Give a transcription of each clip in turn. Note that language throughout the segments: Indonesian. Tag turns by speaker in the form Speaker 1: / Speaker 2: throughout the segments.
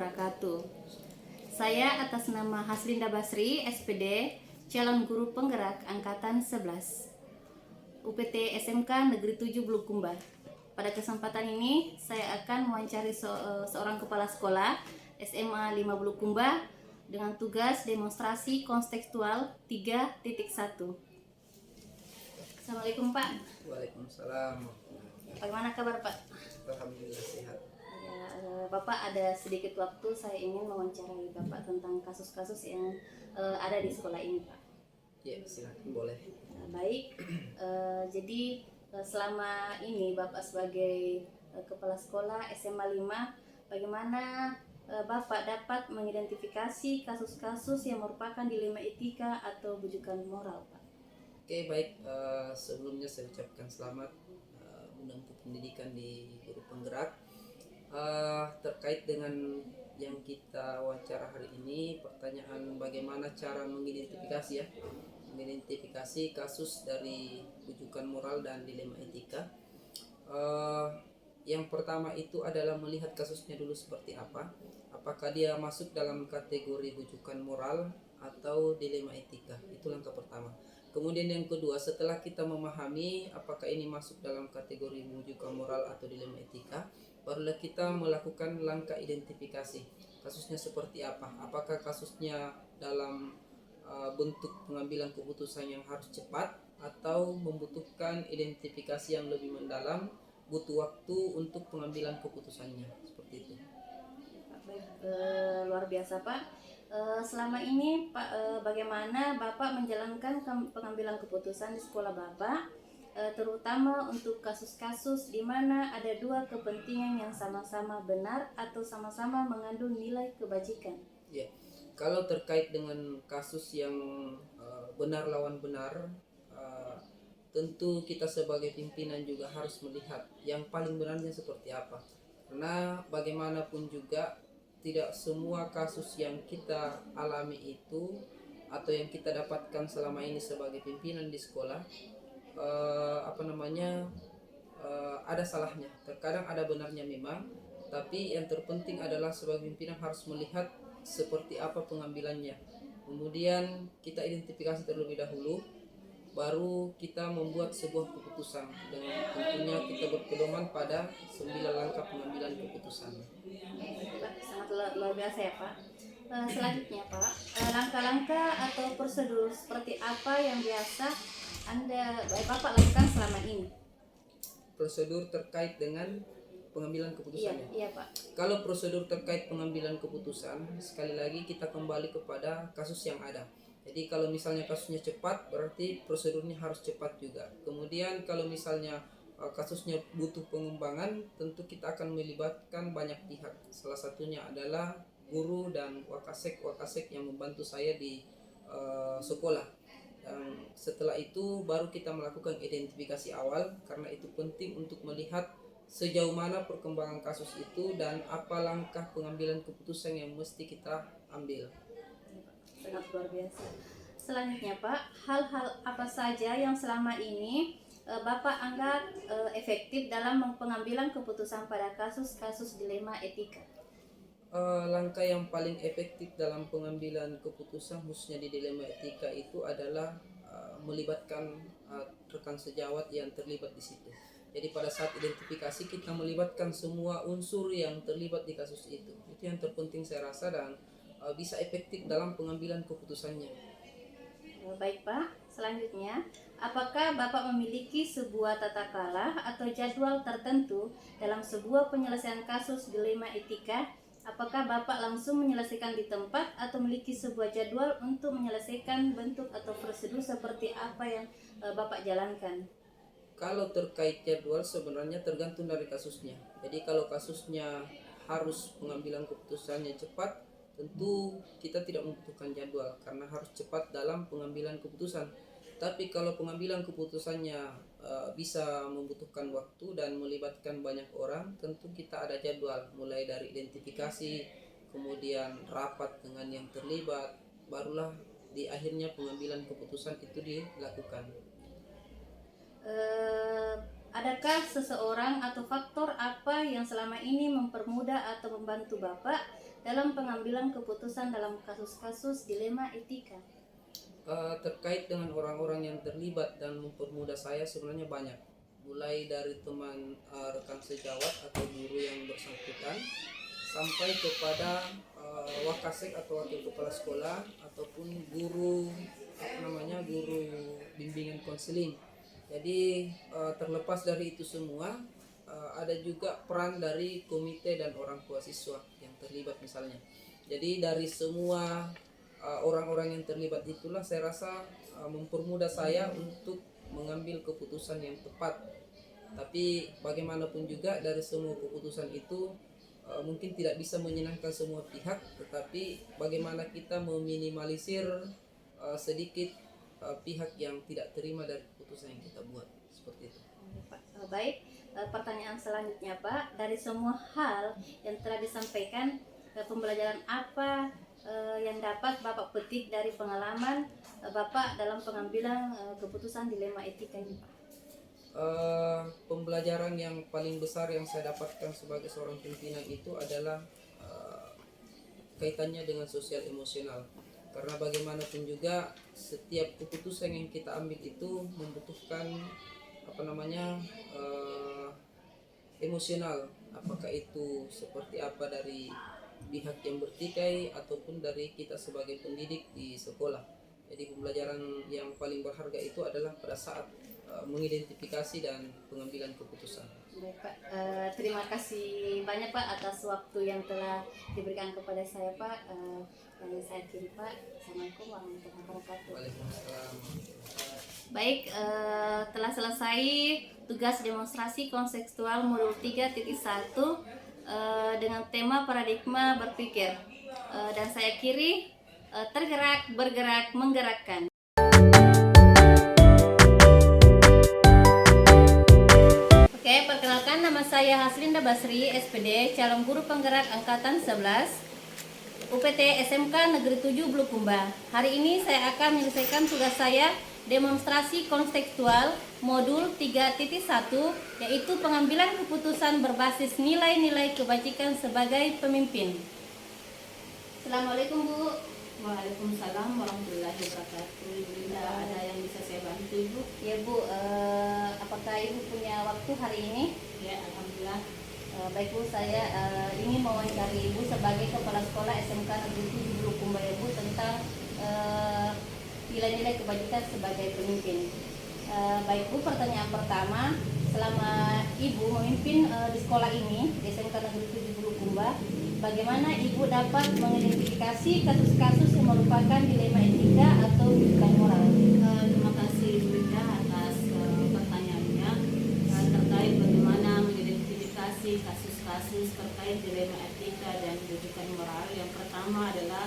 Speaker 1: wabarakatuh. Saya atas nama Haslinda Basri, SPD, calon guru penggerak Angkatan 11, UPT SMK Negeri 7 Bulukumba. Pada kesempatan ini, saya akan mewawancari seorang kepala sekolah SMA 5 Bulukumba dengan tugas demonstrasi kontekstual 3.1. Assalamualaikum Pak.
Speaker 2: Waalaikumsalam.
Speaker 1: Bagaimana kabar Pak?
Speaker 2: Alhamdulillah sehat.
Speaker 1: Bapak, ada sedikit waktu saya ingin mewawancarai Bapak tentang kasus-kasus yang ada di sekolah ini Pak.
Speaker 2: Ya, silakan boleh.
Speaker 1: Baik, jadi selama ini Bapak sebagai kepala sekolah SMA 5, bagaimana Bapak dapat mengidentifikasi kasus-kasus yang merupakan dilema etika atau bujukan moral Pak?
Speaker 2: Oke, baik. Sebelumnya saya ucapkan selamat menempuh pendidikan di guru penggerak. Terkait dengan yang kita wawancara hari ini, pertanyaan bagaimana cara mengidentifikasi kasus dari bujukan moral dan dilema etika. Yang pertama itu adalah melihat kasusnya dulu seperti apa. Apakah dia masuk dalam kategori bujukan moral atau dilema etika? Itu langkah pertama. Kemudian yang kedua, setelah kita memahami apakah ini masuk dalam kategori bujukan moral atau dilema etika, barulah kita melakukan langkah identifikasi. Kasusnya seperti apa? Apakah kasusnya dalam bentuk pengambilan keputusan yang harus cepat atau membutuhkan identifikasi yang lebih mendalam, butuh waktu untuk pengambilan keputusannya, seperti itu.
Speaker 1: Baik, luar biasa Pak. Selama ini Pak, bagaimana Bapak menjalankan pengambilan keputusan di sekolah Bapak, terutama untuk kasus-kasus di mana ada dua kepentingan yang sama-sama benar atau sama-sama mengandung nilai kebajikan?
Speaker 2: Ya, kalau terkait dengan kasus yang benar lawan benar, tentu kita sebagai pimpinan juga harus melihat yang paling benarnya seperti apa. Karena bagaimanapun juga tidak semua kasus yang kita alami itu atau yang kita dapatkan selama ini sebagai pimpinan di sekolah ada salahnya. Terkadang ada benarnya memang, tapi yang terpenting adalah sebagai pimpinan harus melihat seperti apa pengambilannya. Kemudian kita identifikasi terlebih dahulu, baru kita membuat sebuah keputusan, dan tentunya kita berpedoman pada 9 langkah pengambilan keputusan.
Speaker 1: Sangat luar biasa ya Pak. Selanjutnya Pak, langkah-langkah atau prosedur seperti apa yang biasa Bapak lakukan selama ini?
Speaker 2: Prosedur terkait dengan pengambilan keputusannya.
Speaker 1: Iya Pak.
Speaker 2: Kalau prosedur terkait pengambilan keputusan, sekali lagi kita kembali kepada kasus yang ada. Jadi kalau misalnya kasusnya cepat, berarti prosedurnya harus cepat juga. Kemudian kalau misalnya kasusnya butuh pengembangan, tentu kita akan melibatkan banyak pihak. Salah satunya adalah guru dan wakasek yang membantu saya di sekolah. Dan setelah itu baru kita melakukan identifikasi awal, karena itu penting untuk melihat sejauh mana perkembangan kasus itu dan apa langkah pengambilan keputusan yang mesti kita ambil.
Speaker 1: Sangat luar biasa. Selanjutnya Pak, hal-hal apa saja yang selama ini Bapak anggap efektif dalam pengambilan keputusan pada kasus-kasus dilema etika?
Speaker 2: Langkah yang paling efektif dalam pengambilan keputusan khususnya di dilema etika itu adalah melibatkan rekan sejawat yang terlibat di situ. Jadi pada saat identifikasi kita melibatkan semua unsur yang terlibat di kasus itu. Itu yang terpenting saya rasa, dan bisa efektif dalam pengambilan keputusannya.
Speaker 1: Baik Pak, selanjutnya, apakah Bapak memiliki sebuah tata kelola atau jadwal tertentu dalam sebuah penyelesaian kasus dilema etika? Apakah Bapak langsung menyelesaikan di tempat atau memiliki sebuah jadwal untuk menyelesaikan bentuk atau prosedur seperti apa yang Bapak jalankan?
Speaker 2: Kalau terkait jadwal sebenarnya tergantung dari kasusnya. Jadi kalau kasusnya harus pengambilan keputusannya cepat, tentu kita tidak membutuhkan jadwal karena harus cepat dalam pengambilan keputusan. Tapi kalau pengambilan keputusannya bisa membutuhkan waktu dan melibatkan banyak orang, tentu kita ada jadwal, mulai dari identifikasi, kemudian rapat dengan yang terlibat, barulah di akhirnya pengambilan keputusan itu dilakukan.
Speaker 1: Adakah seseorang atau faktor apa yang selama ini mempermudah atau membantu Bapak dalam pengambilan keputusan dalam kasus-kasus dilema etika?
Speaker 2: Terkait dengan orang-orang yang terlibat dan mempermudah saya sebenarnya banyak, mulai dari teman rekan sejawat atau guru yang bersangkutan sampai kepada wakasek atau wakil kepala sekolah ataupun guru guru bimbingan konseling. Jadi terlepas dari itu semua, ada juga peran dari komite dan orang tua siswa yang terlibat misalnya. Jadi dari semua orang-orang yang terlibat itulah saya rasa mempermudah saya untuk mengambil keputusan yang tepat. Tapi bagaimanapun juga dari semua keputusan itu mungkin tidak bisa menyenangkan semua pihak, tetapi bagaimana kita meminimalisir sedikit pihak yang tidak terima dari keputusan yang kita buat, seperti itu.
Speaker 1: Baik, pertanyaan selanjutnya Pak, dari semua hal yang telah disampaikan, pembelajaran apa yang dapat Bapak petik dari pengalaman Bapak dalam pengambilan keputusan dilema etika ini, Pak?
Speaker 2: Pembelajaran yang paling besar yang saya dapatkan sebagai seorang pimpinan itu adalah kaitannya dengan sosial emosional. Karena bagaimanapun juga setiap keputusan yang kita ambil itu membutuhkan emosional, apakah itu seperti apa dari pihak yang bertikai ataupun dari kita sebagai pendidik di sekolah. Jadi pembelajaran yang paling berharga itu adalah pada saat mengidentifikasi dan pengambilan keputusan.
Speaker 1: Baik Pak, terima kasih banyak Pak atas waktu yang telah diberikan kepada saya Pak. Yang saya akhiri Pak. Assalamualaikum warahmatullahi wabarakatuh.
Speaker 2: Waalaikumsalam.
Speaker 1: Baik, telah selesai tugas demonstrasi kontekstual modul 3.1 dengan tema paradigma berpikir, dan saya akhiri tergerak, bergerak, menggerakkan. Oke, perkenalkan nama saya Haslinda Basri, SPD, calon guru penggerak angkatan 11 UPT SMK Negeri 7 Bulukumba. Hari ini saya akan menyelesaikan tugas saya demonstrasi kontekstual modul 3.1, yaitu pengambilan keputusan berbasis nilai-nilai kebajikan sebagai pemimpin. Assalamualaikum Bu.
Speaker 3: Waalaikumsalam warahmatullahi wabarakatuh. Ibu Linda, ada yang bisa saya bantu Ibu?
Speaker 1: Ya Bu, apakah Ibu punya waktu hari ini?
Speaker 3: Ya, alhamdulillah.
Speaker 1: Baik Bu, saya ingin mewawancari Ibu sebagai Kepala Sekolah SMK Negeri 7 Bulukumba ya Bu, tentang nilai-nilai kebajikan sebagai pemimpin. Baik Bu, pertanyaan pertama, selama Ibu memimpin di sekolah ini, di SMK Negeri 7 Bulukumba, bagaimana Ibu dapat mengidentifikasi kasus-kasus yang merupakan dilema etika atau rujukan moral?
Speaker 3: Terima kasih Ibu Linda atas pertanyaannya terkait bagaimana mengidentifikasi kasus-kasus terkait dilema etika dan rujukan moral. Yang pertama adalah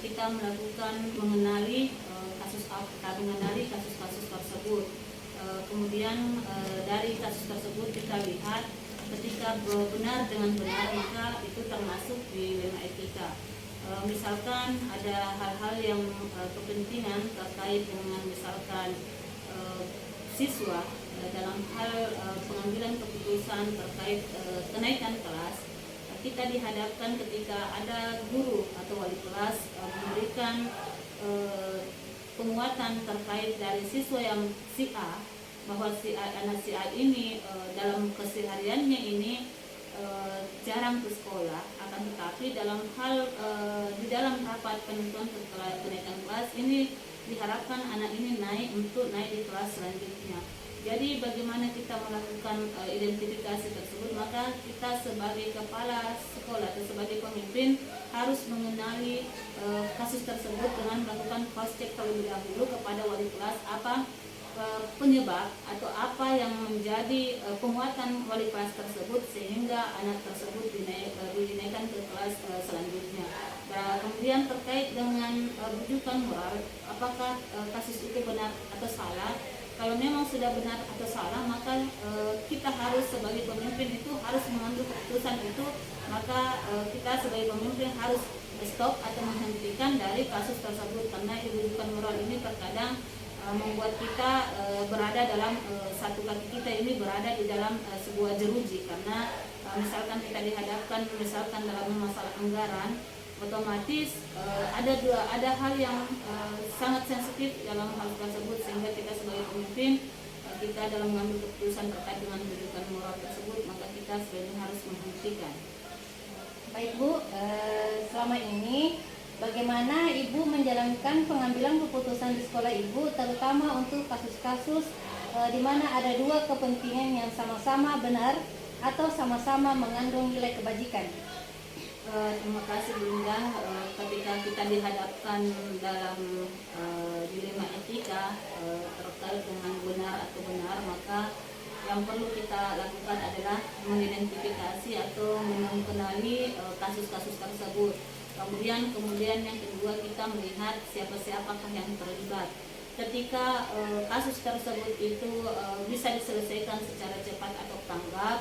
Speaker 3: kita melakukan mengenali kasus-kasus tersebut. Kemudian dari kasus tersebut kita lihat ketika benar dengan benar maka itu termasuk dilema etika. Misalkan ada hal-hal yang kepentingan terkait dengan misalkan siswa dalam hal pengambilan keputusan terkait kenaikan kelas, kita dihadapkan ketika ada guru atau wali kelas memberikan penguatan terkait dari siswa yang si A, bahwa anak si A ini dalam kesehariannya ini jarang ke sekolah, akan tetapi dalam hal di dalam rapat penentuan kenaikan kelas ini diharapkan anak ini naik di kelas selanjutnya. Jadi bagaimana kita melakukan identifikasi tersebut, maka kita sebagai kepala sekolah atau sebagai pemimpin harus mengenali kasus tersebut dengan melakukan cross check terlebih dahulu kepada wali kelas apa penyebab atau apa yang menjadi penguatan wali kelas tersebut sehingga anak tersebut dinaikkan ke kelas selanjutnya. Kemudian terkait dengan rujukan moral, apakah kasus itu benar atau salah? Kalau memang sudah benar atau salah, maka kita harus sebagai pemimpin itu harus mengambil keputusan itu, maka kita sebagai pemimpin harus stop atau menghentikan dari kasus tersebut, karena rujukan moral ini terkadang membuat kita berada dalam satu kaki kita ini berada di dalam sebuah jeruji, karena misalkan kita dihadapkan misalkan dalam masalah anggaran, otomatis ada hal yang sangat sensitif dalam hal tersebut, sehingga kita sebagai pemimpin kita dalam mengambil keputusan terkait dengan pendidikan moral tersebut, maka kita sebenarnya harus menghentikan.
Speaker 1: Baik Bu, selama ini bagaimana Ibu menjalankan pengambilan keputusan di sekolah Ibu, terutama untuk kasus-kasus di mana ada dua kepentingan yang sama-sama benar atau sama-sama mengandung nilai kebajikan?
Speaker 3: Terima kasih Bunda. Ketika kita dihadapkan dalam dilema etika terkait dengan benar atau benar, maka yang perlu kita lakukan adalah mengidentifikasi atau mengenali kasus-kasus tersebut. Kemudian yang kedua, kita melihat siapakah yang terlibat. Ketika kasus tersebut itu bisa diselesaikan secara cepat atau tanggap,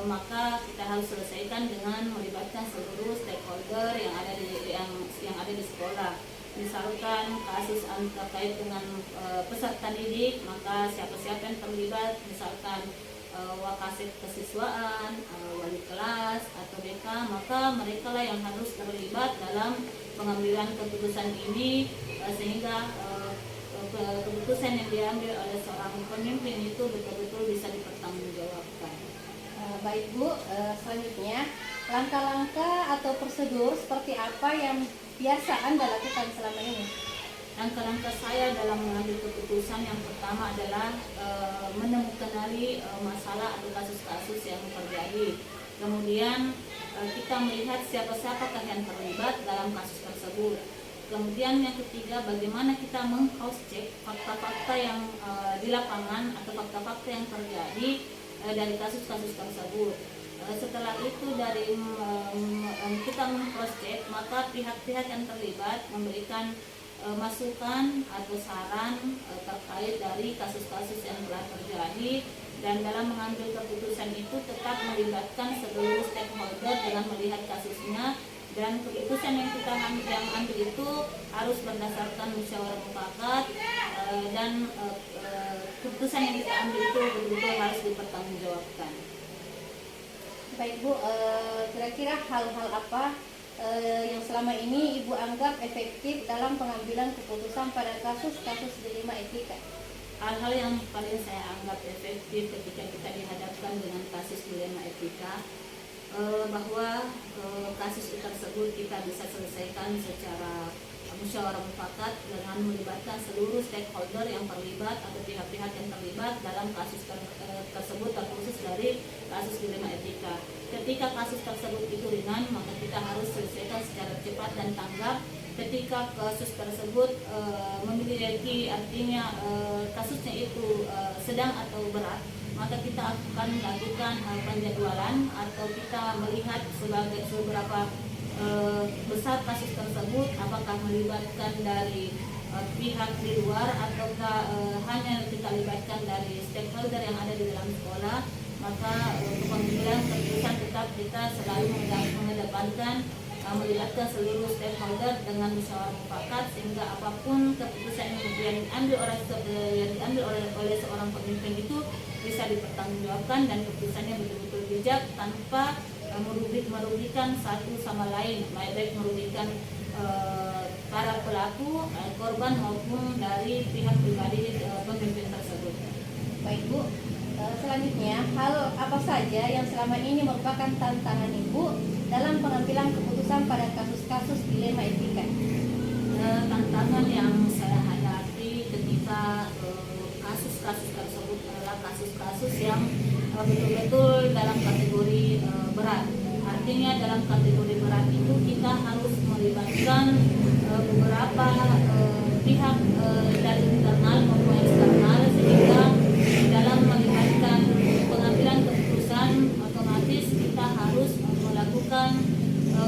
Speaker 3: maka kita harus selesaikan dengan melibatkan seluruh stakeholder yang ada di sekolah. Misalkan kasus terkait dengan peserta didik, maka siapa-siapa yang terlibat, misalkan wakasek kesiswaan, wali kelas atau BK, maka mereka lah yang harus terlibat dalam pengambilan keputusan ini, sehingga keputusan yang diambil oleh seorang pemimpin itu betul-betul bisa dipertanggungjawabkan.
Speaker 1: Baik Bu, selanjutnya langkah-langkah atau prosedur seperti apa yang biasa Anda lakukan selama ini?
Speaker 3: Langkah-langkah saya dalam mengambil keputusan yang pertama adalah mengenali masalah atau kasus-kasus yang terjadi. Kemudian kita melihat siapa-siapakah yang terlibat dalam kasus tersebut. Kemudian yang ketiga, bagaimana kita meng-cross check fakta-fakta yang di lapangan atau fakta-fakta yang terjadi dari kasus-kasus tersebut. Setelah itu dari kita meng-cross check, maka pihak-pihak yang terlibat memberikan masukan atau saran terkait dari kasus-kasus yang telah terjadi, dan dalam mengambil keputusan itu tetap melibatkan seluruh stakeholder dengan melihat kasusnya, dan keputusan yang kita ambil itu harus berdasarkan musyawarah mufakat, dan keputusan yang kita ambil itu betul-betul harus dipertanggungjawabkan.
Speaker 1: Baik Bu, kira-kira hal-hal apa yang selama ini Ibu anggap efektif dalam pengambilan keputusan pada kasus-kasus dilema etika?
Speaker 3: Hal-hal yang paling saya anggap efektif ketika kita dihadapkan dengan kasus dilema etika, bahwa kasus tersebut kita bisa selesaikan secara musyawarah mufakat dengan melibatkan seluruh stakeholder yang terlibat atau pihak-pihak yang terlibat dalam kasus tersebut, terkhusus dari kasus dilema etika. Ketika kasus tersebut itu ringan, maka kita harus selesaikan secara cepat dan tanggap. Ketika kasus tersebut memiliki, artinya kasusnya itu sedang atau berat, maka kita akan melakukan penjadwalan atau kita melihat seberapa besar kasus tersebut, apakah melibatkan dari pihak di luar ataukah hanya kita libatkan dari stakeholder yang ada di dalam sekolah. Maka pengambilan keputusan tetap kita selalu mengedepankan melibatkan seluruh stakeholder dengan musyawarah mufakat, sehingga apapun keputusan yang diambil oleh seorang pemimpin itu bisa dipertanggungjawabkan dan keputusannya betul-betul bijak tanpa merugikan satu sama lain, baik merugikan para pelaku, korban maupun dari pihak pribadi pemimpin tersebut.
Speaker 1: Baik Bu, selanjutnya hal apa saja yang selama ini merupakan tantangan Ibu dalam pengambilan keputusan pada kasus-kasus dilema etika?
Speaker 3: Tantangan yang saya hadapi ketika kasus-kasus tersebut adalah kasus-kasus yang betul-betul dalam kategori berat. Artinya dalam kategori berat itu kita harus melibatkan beberapa pihak dari internal maupun eksternal, sehingga dalam melibatkan pengambilan keputusan otomatis kita harus melakukan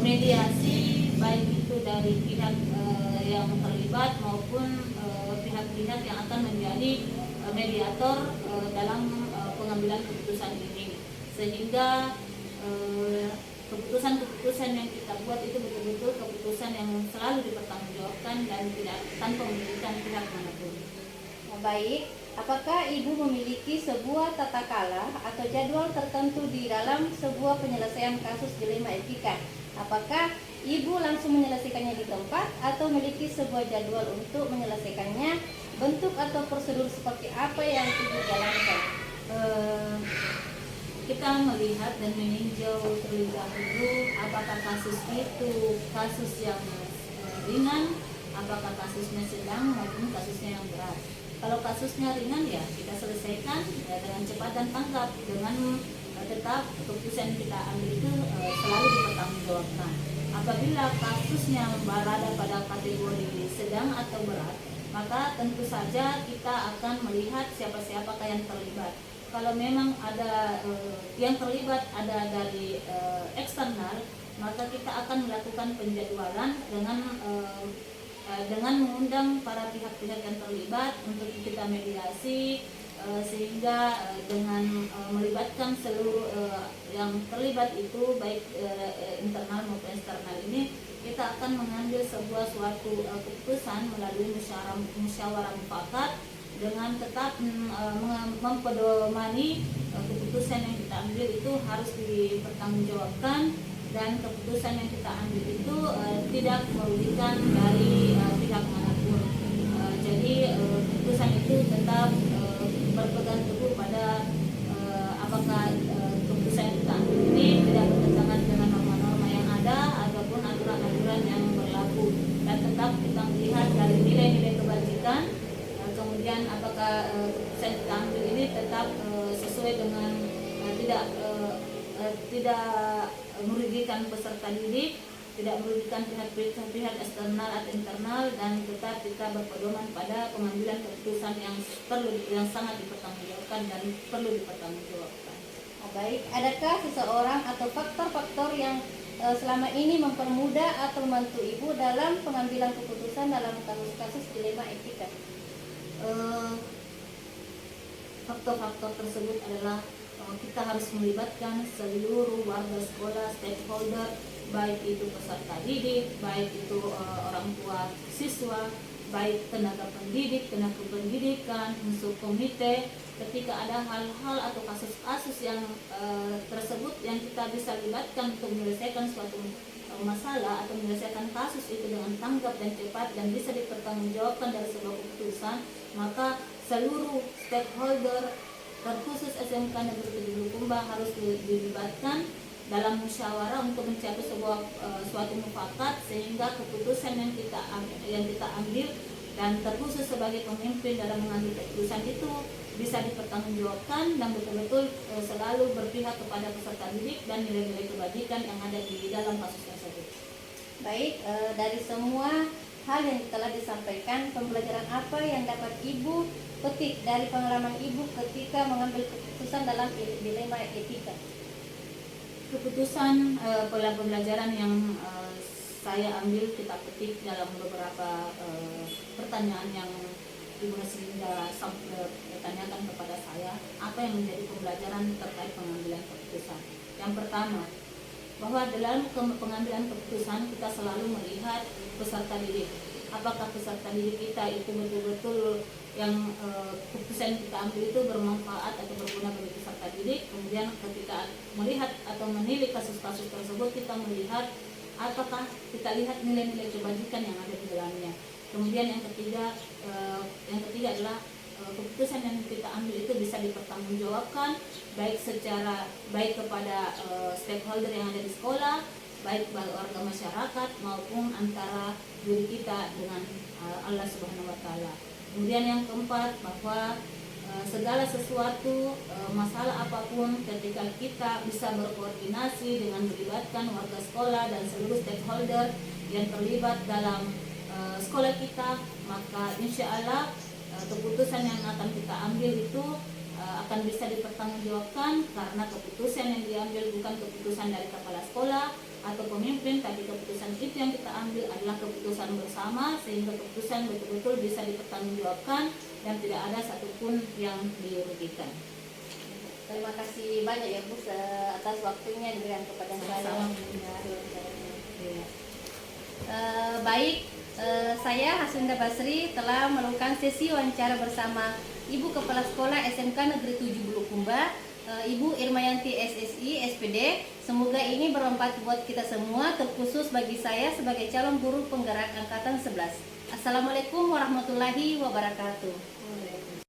Speaker 3: mediasi, baik itu dari pihak yang terlibat maupun pihak-pihak yang akan menjadi mediator dalam pengambilan keputusan ini, sehingga keputusan-keputusan yang kita buat itu betul-betul keputusan yang selalu dipertanggungjawabkan dan tidak tanpa merugikan pihak manapun.
Speaker 1: Baik, Apakah Ibu memiliki sebuah tata kala atau jadwal tertentu di dalam sebuah penyelesaian kasus dilema etika? Apakah Ibu langsung menyelesaikannya di tempat atau memiliki sebuah jadwal untuk menyelesaikannya? Bentuk atau prosedur seperti apa yang Ibu jalankan?
Speaker 3: Kita melihat dan meninjau terlebih dahulu apakah kasus itu kasus yang ringan, apakah kasusnya sedang maupun kasusnya yang berat. Kalau kasusnya ringan ya kita selesaikan dengan cepat dan tanggap dengan tetap keputusan kita ambil itu selalu dipertanggungjawabkan. Apabila kasusnya berada pada kategori sedang atau berat, maka tentu saja kita akan melihat siapa-siapakah yang terlibat. Kalau memang ada yang terlibat ada dari eksternal, maka kita akan melakukan penjadwalan dengan mengundang para pihak-pihak yang terlibat untuk kita mediasi, sehingga dengan melibatkan seluruh yang terlibat itu baik internal maupun eksternal ini, kita akan mengambil suatu keputusan melalui musyawarah mufakat dengan tetap mempedomani keputusan yang kita ambil itu harus dipertanggungjawabkan, dan keputusan yang kita ambil itu tidak merugikan dari pihak manapun. Jadi keputusan itu tetap berpegang teguh pada apakah keputusan yang kita ambil ini tidak bertentangan dengan norma-norma yang ada ataupun aturan-aturan yang berlaku, dan tetap kita melihat dari nilai-nilai kebajikan. Kemudian apakah keputusan yang kita ambil ini tetap sesuai dengan tidak merugikan peserta didik, tidak merugikan pihak eksternal atau internal, dan tetap kita berpedoman pada pengambilan keputusan yang sangat dipertanggungjawabkan dan perlu dipertanggungjawabkan.
Speaker 1: Baik, adakah seseorang atau faktor-faktor yang selama ini mempermudah atau membantu Ibu dalam pengambilan keputusan dalam kasus-kasus dilema etika?
Speaker 3: Faktor-faktor tersebut adalah kita harus melibatkan seluruh warga sekolah, stakeholder, baik itu peserta didik, baik itu orang tua siswa, baik tenaga pendidik, tenaga pendidikan, unsur komite. Ketika ada hal-hal atau kasus-kasus yang tersebut yang kita bisa libatkan untuk menyelesaikan suatu masalah atau menyelesaikan kasus itu dengan tanggap dan cepat dan bisa dipertanggungjawabkan dari sebuah keputusan, maka seluruh stakeholder terkhusus SMK Negeri 7 Bulukumba harus dilibatkan dalam musyawarah untuk mencapai suatu mufakat, sehingga keputusan yang kita ambil dan terkhusus sebagai pemimpin dalam mengambil keputusan itu bisa dipertanggungjawabkan dan betul-betul selalu berpihak kepada peserta didik dan nilai-nilai kebajikan yang ada di dalam kasus tersebut.
Speaker 1: Baik, dari semua hal yang telah disampaikan, pembelajaran apa yang dapat Ibu petik dari pengalaman Ibu ketika mengambil keputusan dalam dilema etika?
Speaker 3: Keputusan pembelajaran yang saya ambil, kita petik dalam beberapa pertanyaan yang Ibu Haslinda tanyakan kepada saya, apa yang menjadi pembelajaran terkait pengambilan keputusan. Yang pertama, bahwa dalam pengambilan keputusan kita selalu melihat peserta didik. Apakah peserta didik kita itu betul-betul yang keputusan kita ambil itu bermanfaat atau berguna bagi peserta didik. Kemudian ketika melihat atau menilai kasus-kasus tersebut, kita melihat apakah kita lihat nilai-nilai kebajikan yang ada di dalamnya. Kemudian yang ketiga adalah keputusan yang kita ambil itu bisa dipertanggungjawabkan baik kepada stakeholder yang ada di sekolah, baik warga masyarakat maupun antara diri kita dengan Allah Subhanahu wa taala. Kemudian yang keempat, bahwa segala sesuatu masalah apapun, ketika kita bisa berkoordinasi dengan melibatkan warga sekolah dan seluruh stakeholder yang terlibat dalam sekolah kita, maka insya Allah keputusan yang akan kita ambil itu akan bisa dipertanggungjawabkan, karena keputusan yang diambil bukan keputusan dari kepala sekolah atau pemimpin, tapi keputusan itu yang kita ambil adalah keputusan bersama, sehingga keputusan betul-betul bisa dipertanggungjawabkan dan tidak ada satupun yang dirugikan.
Speaker 1: Terima kasih banyak ya Bu atas waktunya yang diberikan kepada saya. Baik, saya Haslinda Basri telah melakukan sesi wawancara bersama Ibu Kepala Sekolah SMK Negeri 7 Bulukumba, Ibu Irmayanti SSI SPD. Semoga ini bermanfaat buat kita semua, terkhusus bagi saya sebagai calon guru penggerak angkatan 11. Assalamualaikum warahmatullahi wabarakatuh.